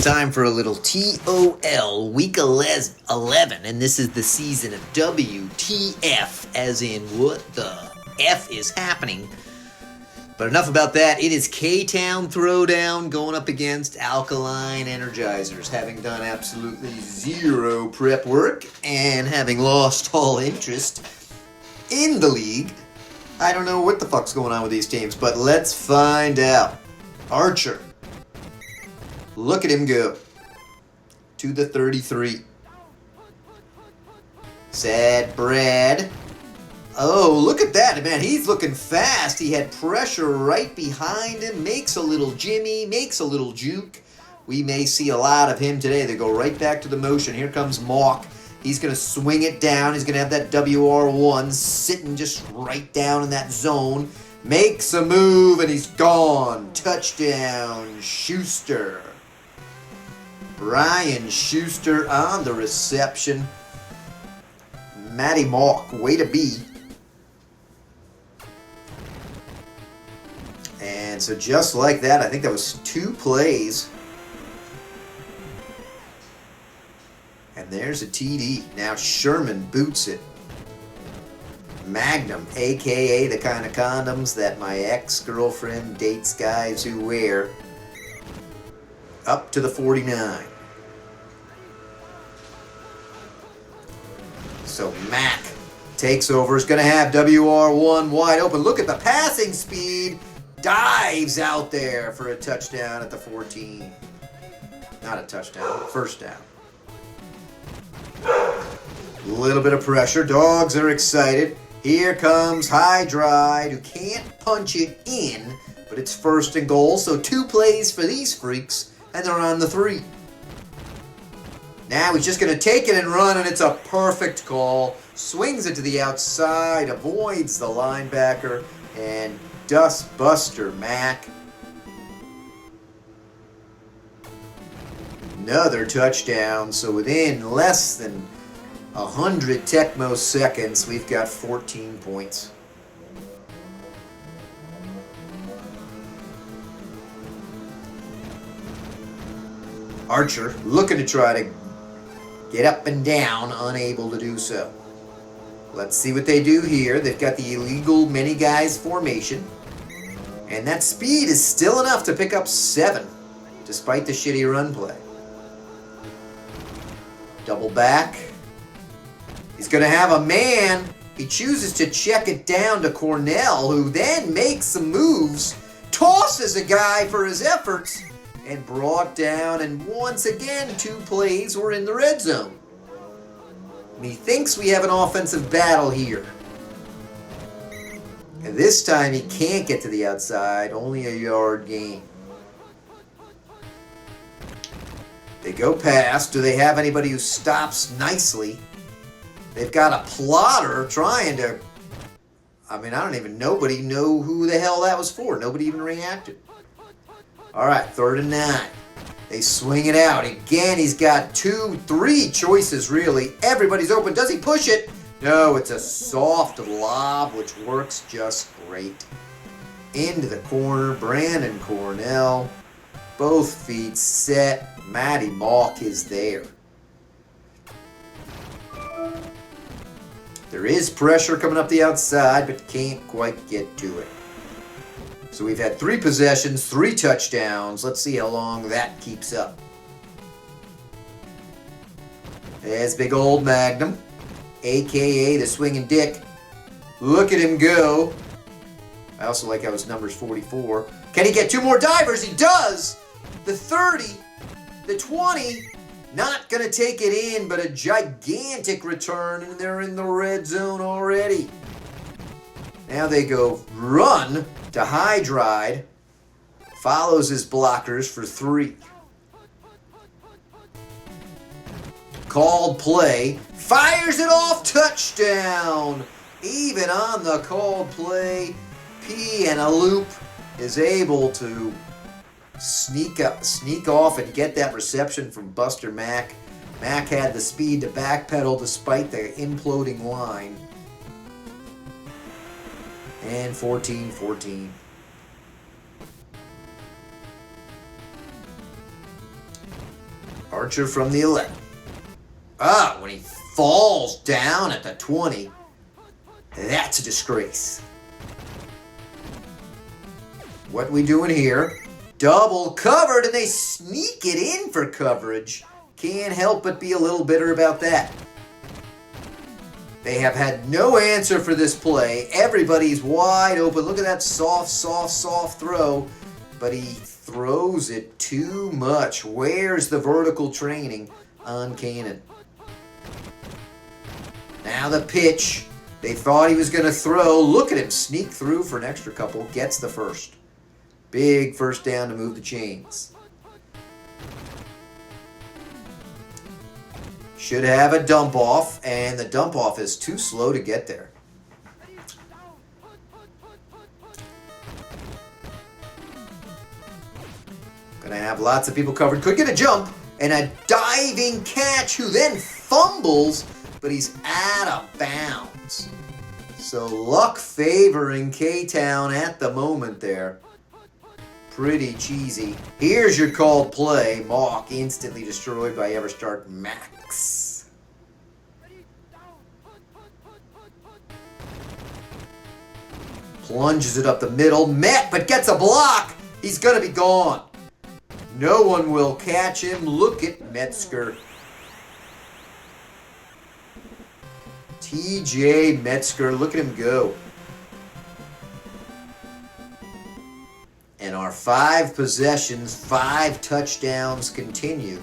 time for a little TOL, week 11, and this is the season of WTF, as in what the F is happening. But enough about that. It is K-Town Throwdown going up against Alkaline Energizers, having done absolutely zero prep work and having lost all interest in the league. I don't know what the fuck's going on with these teams, but let's find out. Archer. Look at him go. To the 33. Sad Brad. Oh, look at that, man. He's looking fast. He had pressure right behind him. Makes a little jimmy, makes a little juke. We may see a lot of him today. They go right back to the motion. Here comes Mawk. He's going to swing it down. He's going to have that WR1 sitting just right down in that zone. Makes a move, and he's gone. Touchdown, Schuster. Brian Schuster on the reception. Matty Mawk, way to be. And so just like that, I think that was 2 plays. And there's a TD. Now Sherman boots it. Magnum, a.k.a. the kind of condoms that my ex-girlfriend dates guys who wear. Up to the 49. So Mac takes over. Is going to have WR1 wide open. Look at the passing speed. Dives out there for a touchdown at the 14. Not a touchdown, first down. A little bit of pressure. Dogs are excited. Here comes Hydride, who can't punch it in, but it's 1st and goal, so 2 plays for these freaks, and they're on the 3. Now he's just going to take it and run, and it's a perfect call. Swings it to the outside, avoids the linebacker, and Dustbuster Mac. Another touchdown, so within less than 100 Tecmo seconds, we've got 14 points. Archer looking to try to get up and down, unable to do so. Let's see what they do here. They've got the illegal many guys formation. And that speed is still enough to pick up 7, despite the shitty run play. Double back. He's going to have a man. He chooses to check it down to Cornell, who then makes some moves, tosses a guy for his efforts, and brought down. And once again, 2 plays were in the red zone. And he thinks we have an offensive battle here. And this time he can't get to the outside, only a yard gain. They go past. Do they have anybody who stops nicely? They've got a plotter trying to... I don't even... Nobody know who the hell that was for. Nobody even reacted. All right, 3rd and 9. They swing it out. Again, he's got 2, 3 choices, really. Everybody's open. Does he push it? No, it's a soft lob, which works just great. Into the corner, Brandon Cornell. Both feet set. Matty Mawk is there. There is pressure coming up the outside, but can't quite get to it. So we've had 3 possessions, 3 touchdowns. Let's see how long that keeps up. There's big old Magnum, a.k.a. the swinging dick. Look at him go. I also like how his number's 44. Can he get 2 more divers? He does! The 30, the 20, not going to take it in, but a gigantic return, and they're in the red zone already. Now they go run to Hydride. Follows his blockers for 3. Called play. Fires it off. Touchdown. Even on the called play, P and a loop is able to sneak off and get that reception from Buster Mac. Mac had the speed to backpedal despite the imploding line. And 14-14. Archer from the 11. Ah, when he falls down at the 20, that's a disgrace. What we doing here? Double covered, and they sneak it in for coverage. Can't help but be a little bitter about that. They have had no answer for this play. Everybody's wide open. Look at that soft throw. But he throws it too much. Where's the vertical training on Cannon? Now the pitch. They thought he was going to throw. Look at him sneak through for an extra couple. Gets the first. Big first down to move the chains. Should have a dump off, and the dump off is too slow to get there. Gonna have lots of people covered. Could get a jump and a diving catch, who then fumbles, but he's out of bounds. So luck favoring K-Town at the moment there. Pretty cheesy. Here's your called play. Mock instantly destroyed by Everstart Max. Plunges it up the middle. Met, but gets a block. He's going to be gone. No one will catch him. Look at Metzger. TJ Metzger. Look at him go. And our 5 possessions, 5 touchdowns continue.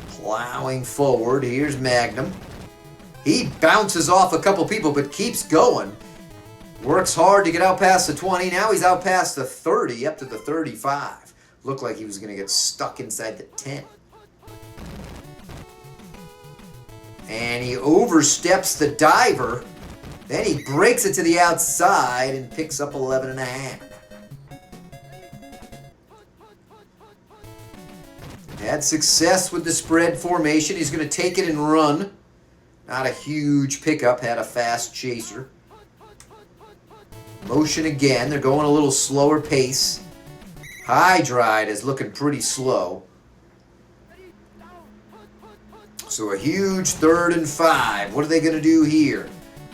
Plowing forward, here's Magnum. He bounces off a couple people but keeps going. Works hard to get out past the 20. Now he's out past the 30, up to the 35. Looked like he was going to get stuck inside the 10. And he oversteps the diver. Then he breaks it to the outside and picks up 11.5. Had success with the spread formation. He's going to take it and run. Not a huge pickup. Had a fast chaser. Motion again. They're going a little slower pace. Hydride is looking pretty slow. So a huge 3rd and 5. What are they going to do here?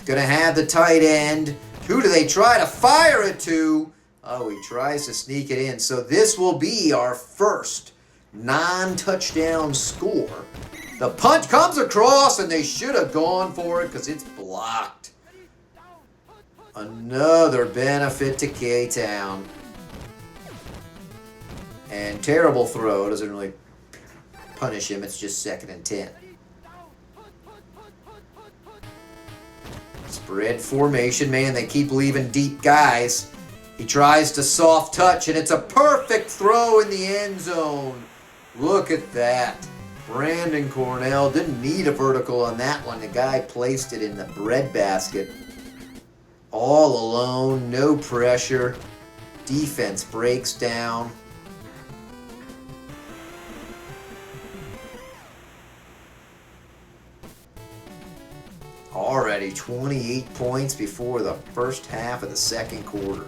Going to have the tight end. Who do they try to fire it to? Oh, he tries to sneak it in. So this will be our first non-touchdown score. The punt comes across, and they should have gone for it because it's blocked. Another benefit to K-Town. And terrible throw. Doesn't really punish him. It's just 2nd and 10. Spread formation, man, they keep leaving deep guys. He tries to soft touch, and it's a perfect throw in the end zone. Look at that. Brandon Cornell didn't need a vertical on that one. The guy placed it in the breadbasket. All alone, no pressure. Defense breaks down. Already 28 points before the first half of the second quarter.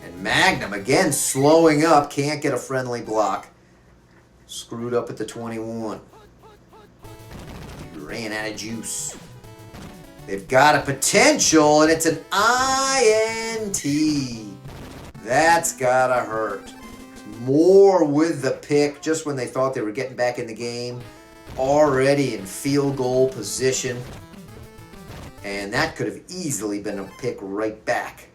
And Magnum again slowing up, can't get a friendly block. Screwed up at the 21. He ran out of juice. They've got a potential, and it's an INT. That's gotta hurt. Moore with the pick just when they thought they were getting back in the game. Already in field goal position. And that could have easily been a pick right back.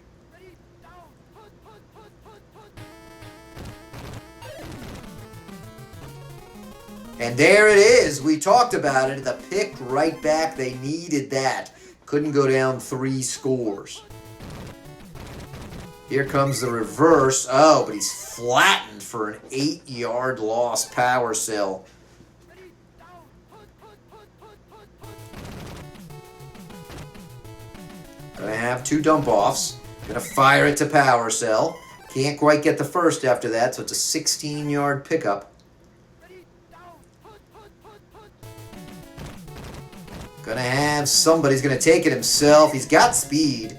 And there it is. We talked about it. The pick right back. They needed that. Couldn't go down 3 scores. Here comes the reverse. Oh, but he's flattened for an 8-yard loss power cell. Gonna have 2 dump-offs. Gonna fire it to power cell. Can't quite get the first after that, so it's a 16-yard pickup. Gonna have somebody's gonna take it himself. He's got speed.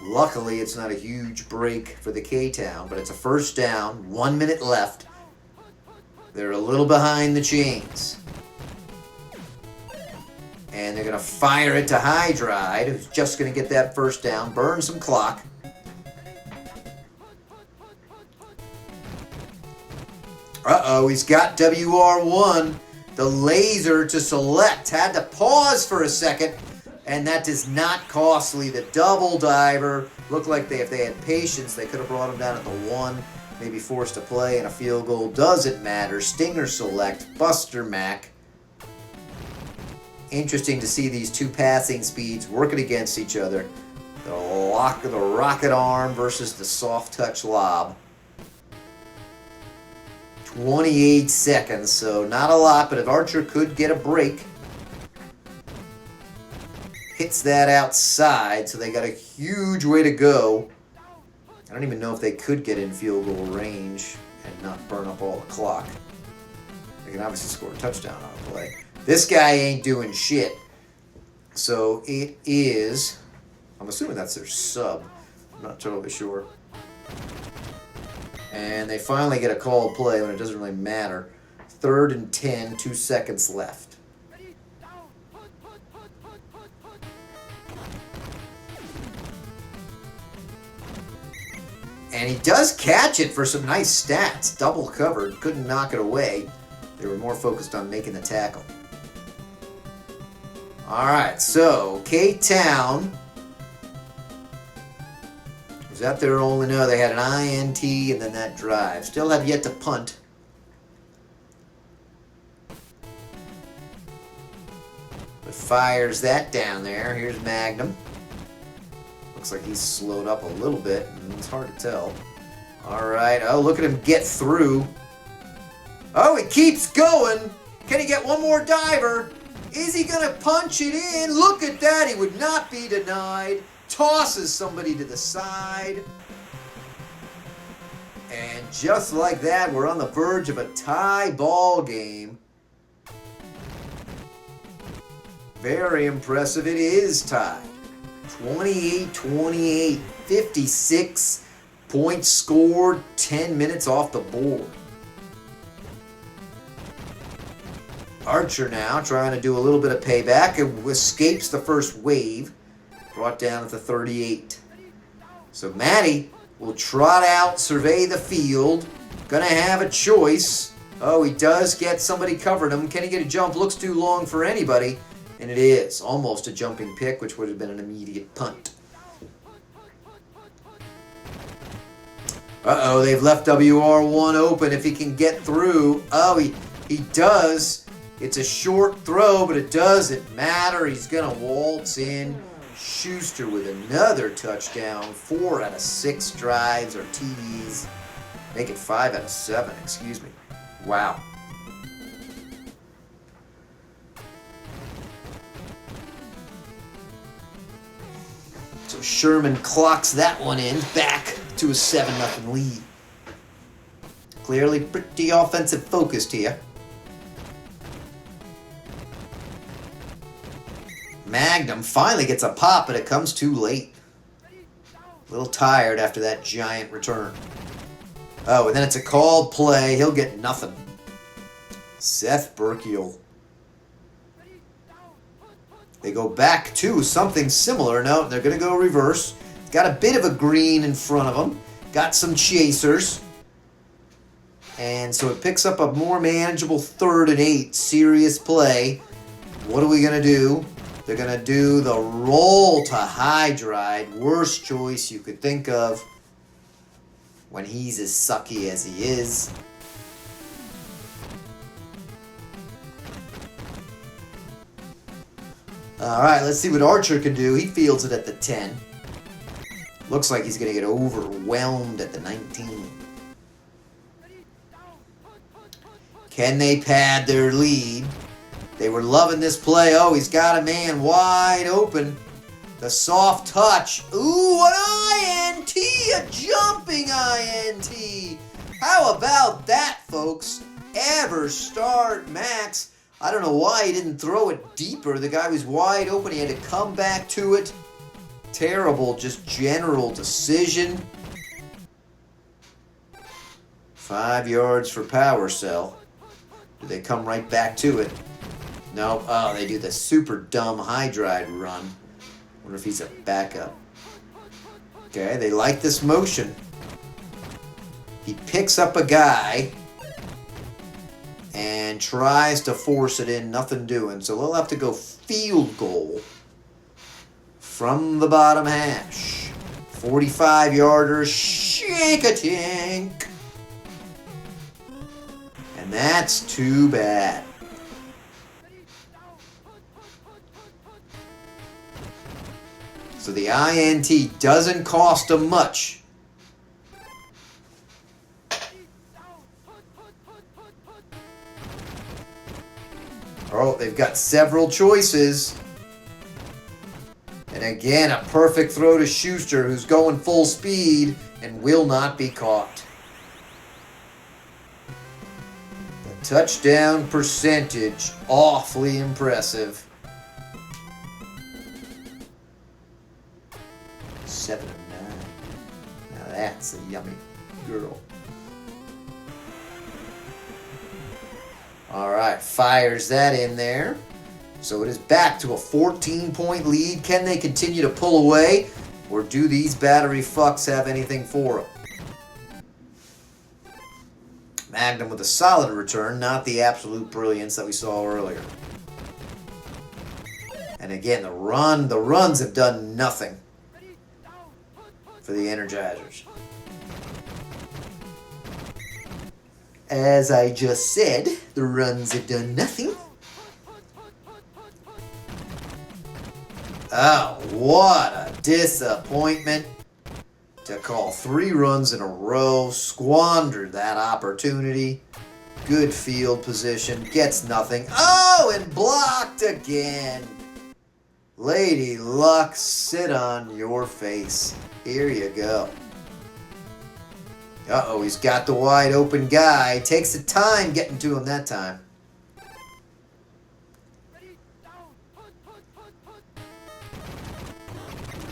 Luckily, it's not a huge break for the K-Town, but it's a first down. 1 minute left. They're a little behind the chains. And they're going to fire it to Hydride, who's just going to get that first down, burn some clock. Uh-oh, he's got WR1. The laser to select. Had to pause for a second, and that is not costly. The double diver looked like if they had patience, they could have brought him down at the 1, maybe forced a play and a field goal. Doesn't matter. Stinger select, Buster Mac. Interesting to see these two passing speeds working against each other. The rocket arm versus the soft touch lob. 28 seconds, so not a lot, but if Archer could get a break, hits that outside, so they got a huge way to go. I don't even know if they could get in field goal range and not burn up all the clock. They can obviously score a touchdown on a play. This guy ain't doing shit. So it is, I'm assuming that's their sub. I'm not totally sure. And they finally get a called play when it doesn't really matter. 3rd and 10, 2 seconds left. And he does catch it for some nice stats. Double covered, couldn't knock it away. They were more focused on making the tackle. Alright, so K-Town was at their only no. They had an INT and then that drive. Still have yet to punt. But fires that down there. Here's Magnum. Looks like he's slowed up a little bit. It's hard to tell. Alright, oh, look at him get through. Oh, he keeps going. Can he get one more diver? Is he going to punch it in? Look at that. He would not be denied. Tosses somebody to the side. And just like that, we're on the verge of a tie ball game. Very impressive. It is tied. 28-28. 56 points scored. 10 minutes off the board. Archer now trying to do a little bit of payback. It escapes the first wave. Brought down at the 38. So Matty will trot out, survey the field. Gonna have a choice. Oh, he does get somebody covering him. Can he get a jump? Looks too long for anybody. And it is. Almost a jumping pick, which would have been an immediate punt. Uh-oh, they've left WR1 open if he can get through. Oh, he does. It's a short throw, but it doesn't matter. He's going to waltz in. Schuster with another touchdown. 4 out of 6 drives or TDs. Make it 5 out of 7, excuse me. Wow. So Sherman clocks that one in, back to a 7-0 lead. Clearly pretty offensive focused here. Magnum finally gets a pop, but it comes too late. A little tired after that giant return. Oh, and then it's a called play. He'll get nothing. Seth Burkiel. They go back to something similar. No, they're going to go reverse. Got a bit of a green in front of them. Got some chasers. And so it picks up a more manageable 3rd and 8. Serious play. What are we going to do? They're going to do the roll to Hydride. Worst choice you could think of when he's as sucky as he is. All right, let's see what Archer can do. He fields it at the 10. Looks like he's going to get overwhelmed at the 19. Can they pad their lead? They were loving this play. Oh, he's got a man wide open. The soft touch. Ooh, an INT! A jumping INT! How about that, folks? Ever start Max. I don't know why he didn't throw it deeper. The guy was wide open. He had to come back to it. Terrible, just general decision. 5 yards for power cell. Do they come right back to it? Nope. Oh, they do the super dumb hydride run. Wonder if he's a backup. Okay, they like this motion. He picks up a guy and tries to force it in. Nothing doing. So they'll have to go field goal from the bottom hash. 45-yarder, shake-a-tink. And that's too bad. So the INT doesn't cost them much. Oh, they've got several choices. And again, a perfect throw to Schuster, who's going full speed and will not be caught. The touchdown percentage, awfully impressive. 7 of 9. Now that's a yummy girl. All right, fires that in there. So it is back to a 14-point lead. Can they continue to pull away? Or do these battery fucks have anything for them? Magnum with a solid return, not the absolute brilliance that we saw earlier. And again, the runs have done nothing for the Energizers. As I just said, the runs have done nothing. Oh, what a disappointment to call 3 runs in a row. Squandered that opportunity. Good field position. Gets nothing. Oh, and blocked again. Lady Luck, sit on your face. Here you go. Uh-oh, he's got the wide open guy. Takes the time getting to him that time.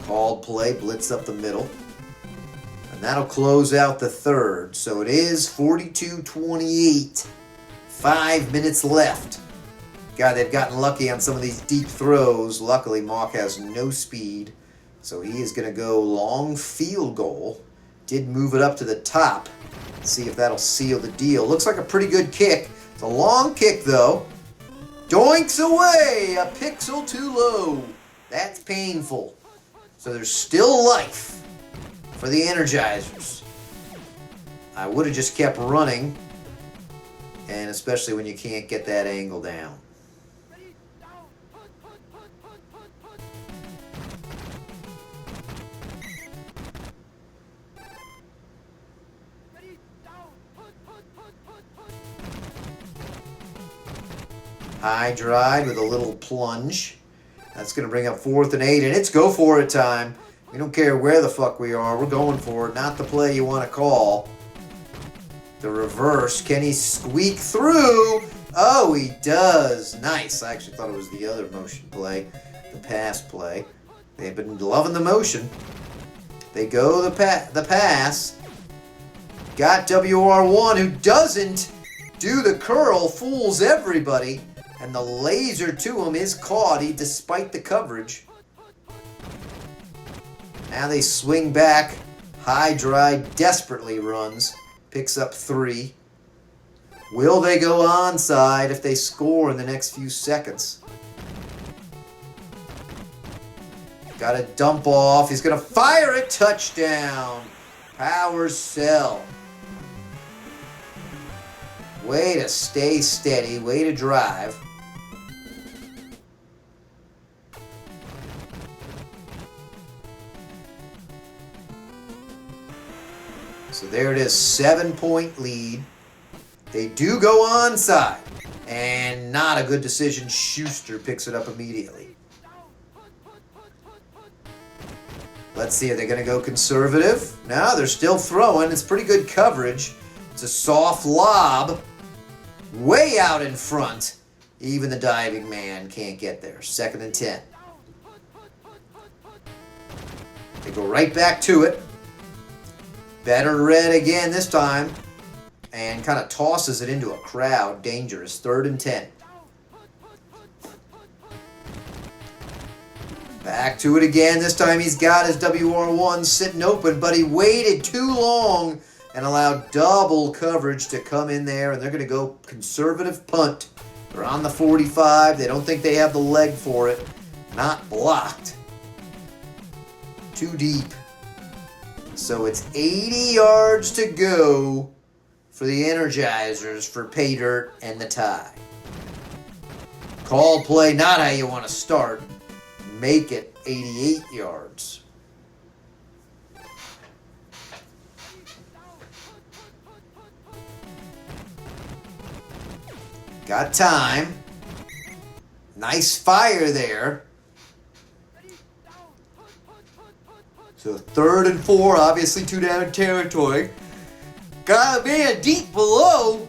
Called play, blitz up the middle. And that'll close out the third. So it is 42-28. 5 minutes left. God, they've gotten lucky on some of these deep throws. Luckily, Mock has no speed. So he is going to go long field goal. Did move it up to the top. See if that'll seal the deal. Looks like a pretty good kick. It's a long kick, though. Doinks away! A pixel too low. That's painful. So there's still life for the Energizers. I would have just kept running. And especially when you can't get that angle down. High drive with a little plunge. That's going to bring up 4th and 8, and it's go for it time. We don't care where the fuck we are. We're going for it. Not the play you want to call. The reverse. Can he squeak through? Oh, he does. Nice. I actually thought it was the other motion play, the pass play. They've been loving the motion. They go the pass. Got WR1, who doesn't do the curl, fools everybody. And the laser to him is caught, despite the coverage. Now they swing back. High drive desperately runs. Picks up 3. Will they go onside if they score in the next few seconds? Got to dump off. He's going to fire it. Touchdown. Power cell. Way to stay steady. Way to drive. So there it is, 7-point lead. They do go onside. And not a good decision. Schuster picks it up immediately. Let's see, are they going to go conservative? No, they're still throwing. It's pretty good coverage. It's a soft lob. Way out in front. Even the diving man can't get there. 2nd and 10. They go right back to it. Better red again this time. And kind of tosses it into a crowd. Dangerous. 3rd and 10. Back to it again. This time he's got his WR1 sitting open, but he waited too long and allowed double coverage to come in there, and they're going to go conservative punt. They're on the 45. They don't think they have the leg for it. Not blocked. Too deep. So it's 80 yards to go for the Energizers for pay dirt and the tie. Call play, not how you want to start. Make it 88 yards. Got time. Nice fire there. So 3rd and 4, obviously 2 down territory. Got a man deep below.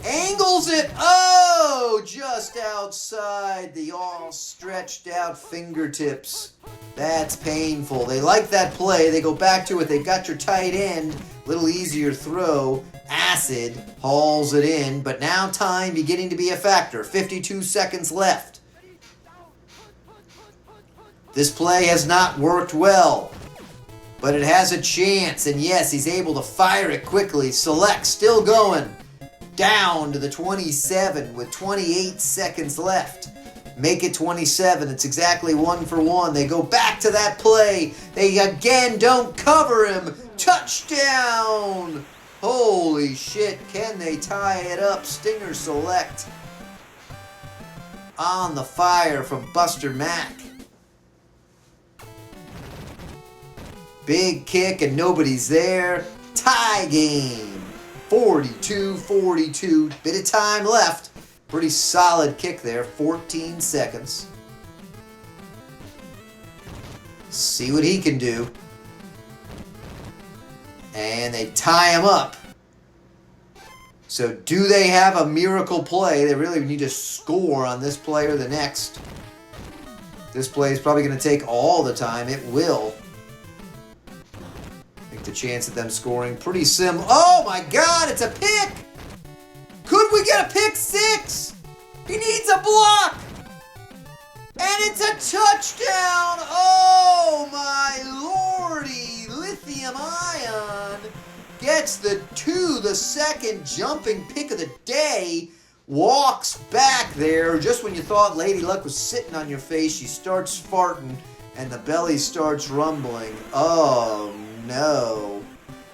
Angles it. Oh, just outside the all stretched out fingertips. That's painful. They like that play. They go back to it. They've got your tight end. Little easier throw. Acid hauls it in. But now time beginning to be a factor. 52 seconds left. This play has not worked well. But it has a chance. And yes, he's able to fire it quickly. Select. Still going. Down to the 27 with 28 seconds left. Make it 27. It's exactly 1 for 1. They go back to that play. They again don't cover him. Touchdown! Holy shit. Can they tie it up? Stinger select. On the fire from Buster Mack. Big kick and nobody's there. Tie game. 42-42. Bit of time left. Pretty solid kick there. 14 seconds. See what he can do. And they tie him up. So do they have a miracle play? They really need to score on this play or the next. This play is probably going to take all the time. It will. The chance of them scoring pretty slim. Oh my God, it's a pick! Could we get a pick 6? He needs a block! And it's a touchdown! Oh my lordy! Lithium Ion gets the 2nd jumping pick of the day. Walks back there. Just when you thought Lady Luck was sitting on your face, she starts farting and the belly starts rumbling. Oh no.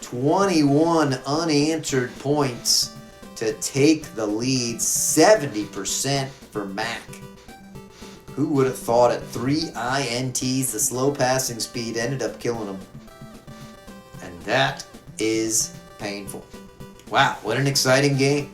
21 unanswered points to take the lead. 70% for Mac. Who would have thought at 3 INTs, the slow passing speed ended up killing him. And that is painful. Wow, what an exciting game.